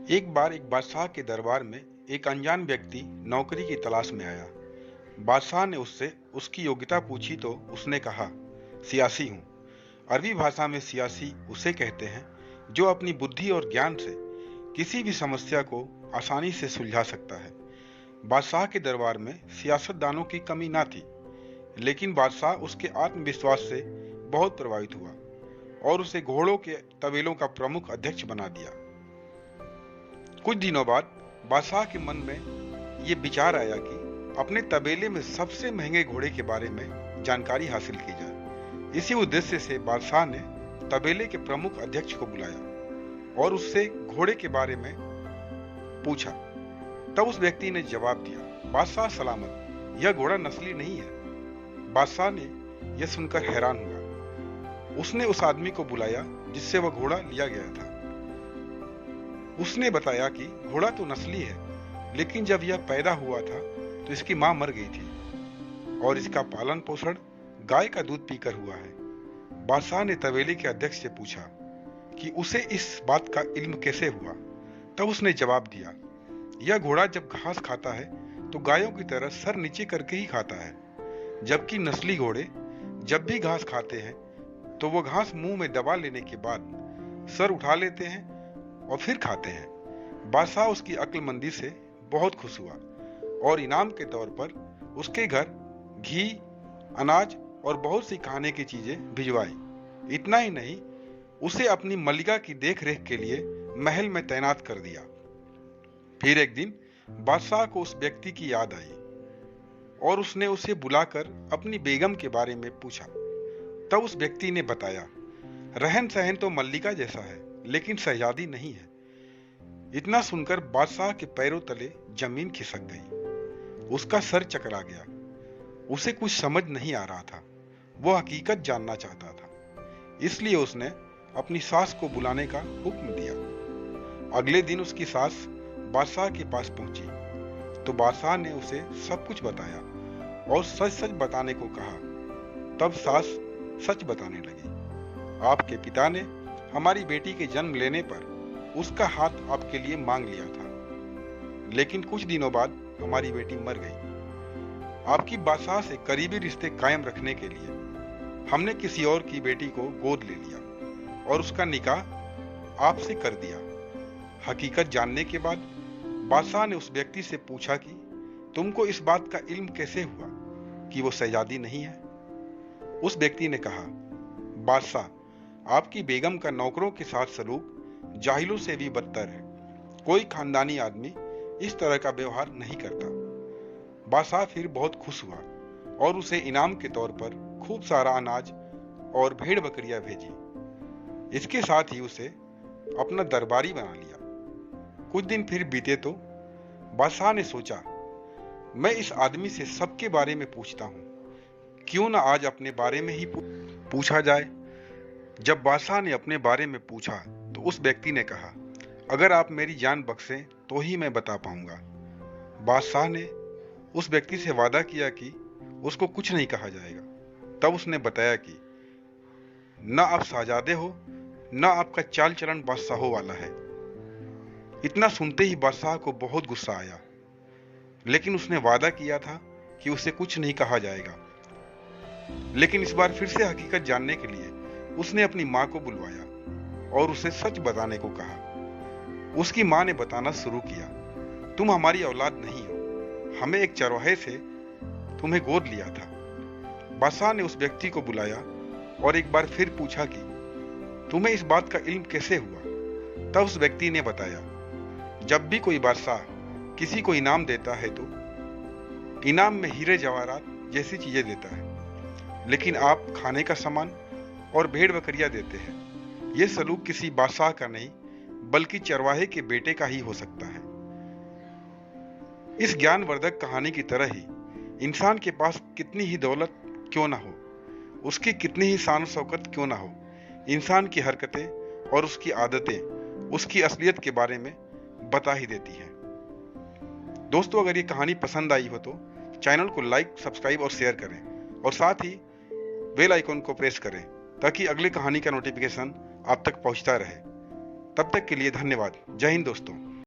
एक बार एक बादशाह के दरबार में एक अनजान व्यक्ति नौकरी की तलाश में आया। बादशाह ने उससे उसकी योग्यता पूछी तो उसने कहा, सियासी हूँ। अरबी भाषा में सियासी उसे कहते हैं जो अपनी बुद्धि और ज्ञान से किसी भी समस्या को आसानी से सुलझा सकता है। बादशाह के दरबार में सियासतदानों की कमी ना थी, लेकिन बादशाह उसके आत्मविश्वास से बहुत प्रभावित हुआ और उसे घोड़ों के तबेलों का प्रमुख अध्यक्ष बना दिया। कुछ दिनों बाद बादशाह के मन में ये विचार आया कि अपने तबेले में सबसे महंगे घोड़े के बारे में जानकारी हासिल की जाए। इसी उद्देश्य से बादशाह ने तबेले के प्रमुख अध्यक्ष को बुलाया और उससे घोड़े के बारे में पूछा। तब उस व्यक्ति ने जवाब दिया, बादशाह सलामत, यह घोड़ा नस्ली नहीं है। बादशाह ने यह सुनकर हैरान हुआ। उसने उस आदमी को बुलाया जिससे वह घोड़ा लिया गया था। उसने बताया कि घोड़ा तो नस्ली है, लेकिन जब यह पैदा हुआ था तो इसकी मां मर गई थी और इसका पालन पोषण गाय का दूध पीकर हुआ है। बादशाह ने तबेले के अध्यक्ष से पूछा कि उसे इस बात का इल्म कैसे हुआ। तब उसने जवाब दिया, यह घोड़ा जब घास खाता है तो गायों की तरह सर नीचे करके ही खाता है, जबकि नस्ली घोड़े जब भी घास खाते हैं तो वो घास मुंह में दबा लेने के बाद सर उठा लेते हैं और फिर खाते हैं। बादशाह उसकी अक्लमंदी से बहुत खुश हुआ और इनाम के तौर पर उसके घर घी, अनाज और बहुत सी खाने की चीजें भिजवाई। इतना ही नहीं, उसे अपनी मलिका की देखरेख के लिए महल में तैनात कर दिया। फिर एक दिन बादशाह को उस व्यक्ति की याद आई और उसने उसे बुलाकर अपनी बेगम के बारे में पूछा। तब उस व्यक्ति ने बताया, रहन सहन तो मल्लिका जैसा है, लेकिन शहजादी नहीं है। इतना सुनकर बादशाह के पैरों तले जमीन खिसक गई। उसका सर चकरा गया। उसे कुछ समझ नहीं आ रहा था। वो हकीकत जानना चाहता था, इसलिए उसने अपनी सास को बुलाने का हुक्म दिया। अगले दिन उसकी सास बादशाह के पास पहुंची तो बादशाह ने उसे सब कुछ बताया और सच सच बताने को कहा। तब सास सच बताने लगी, आपके पिता ने हमारी बेटी के जन्म लेने पर उसका हाथ आपके लिए मांग लिया था, लेकिन कुछ दिनों बाद हमारी बेटी मर गई। आपकी बादशाह से करीबी रिश्ते कायम रखने के लिए हमने किसी और की बेटी को गोद ले लिया और उसका निकाह आपसे कर दिया। हकीकत जानने के बाद बादशाह ने उस व्यक्ति से पूछा कि तुमको इस बात का इल्म कैसे हुआ कि वो शहजादी नहीं है। उस व्यक्ति ने कहा, बादशाह, आपकी बेगम का नौकरों के साथ सलूक जाहिलों से भी बदतर है। कोई खानदानी आदमी इस तरह का व्यवहार नहीं करता। बादशाह फिर बहुत खुश हुआ और उसे इनाम के तौर पर खूब सारा अनाज और भेड़ बकरियां भेजी। इसके साथ ही उसे अपना दरबारी बना लिया। कुछ दिन फिर बीते तो बादशाह ने सोचा, मैं इस आदमी से सबके बारे में पूछता हूं, क्यों ना आज अपने बारे में ही पूछा जाए। जब बादशाह ने अपने बारे में पूछा तो उस व्यक्ति ने कहा, अगर आप मेरी जान बख्शें तो ही मैं बता पाऊंगा। बादशाह ने उस व्यक्ति से वादा किया कि उसको कुछ नहीं कहा जाएगा। तब उसने बताया कि न आप शहजादे हो, न आपका चाल चलन बादशाहों वाला है। इतना सुनते ही बादशाह को बहुत गुस्सा आया, लेकिन उसने वादा किया था कि उसे कुछ नहीं कहा जाएगा। लेकिन इस बार फिर से हकीकत जानने के लिए उसने अपनी मां को बुलवाया और उसे सच बताने को कहा। उसकी मां ने बताना शुरू किया, तुम हमारी औलाद नहीं हो, हमें एक चरवाहे से तुम्हें गोद लिया था। बादशाह ने उस व्यक्ति को बुलाया और एक बार फिर पूछा कि तुम्हें इस बात का इल्म कैसे हुआ। तब उस व्यक्ति ने बताया, जब भी कोई बादशाह किसी को इनाम देता है तो इनाम में हीरे जवाहरात जैसी चीजें देता है, लेकिन आप खाने का सामान और भेड़ बकरियां देते हैं। यह सलूक किसी बादशाह का नहीं, बल्कि चरवाहे के बेटे का ही हो सकता है। इस ज्ञानवर्धक कहानी की तरह ही इंसान के पास कितनी ही दौलत क्यों ना हो, उसकी कितनी ही शान शौकत क्यों ना हो, इंसान की हरकतें और उसकी आदतें उसकी असलियत के बारे में बता ही देती हैं। दोस्तों, अगर ये कहानी पसंद आई हो तो चैनल को लाइक, सब्सक्राइब और शेयर करें और साथ ही बेल आइकन को प्रेस करें ताकि अगली कहानी का नोटिफिकेशन आप तक पहुंचता रहे। तब तक के लिए धन्यवाद। जय हिंद दोस्तों।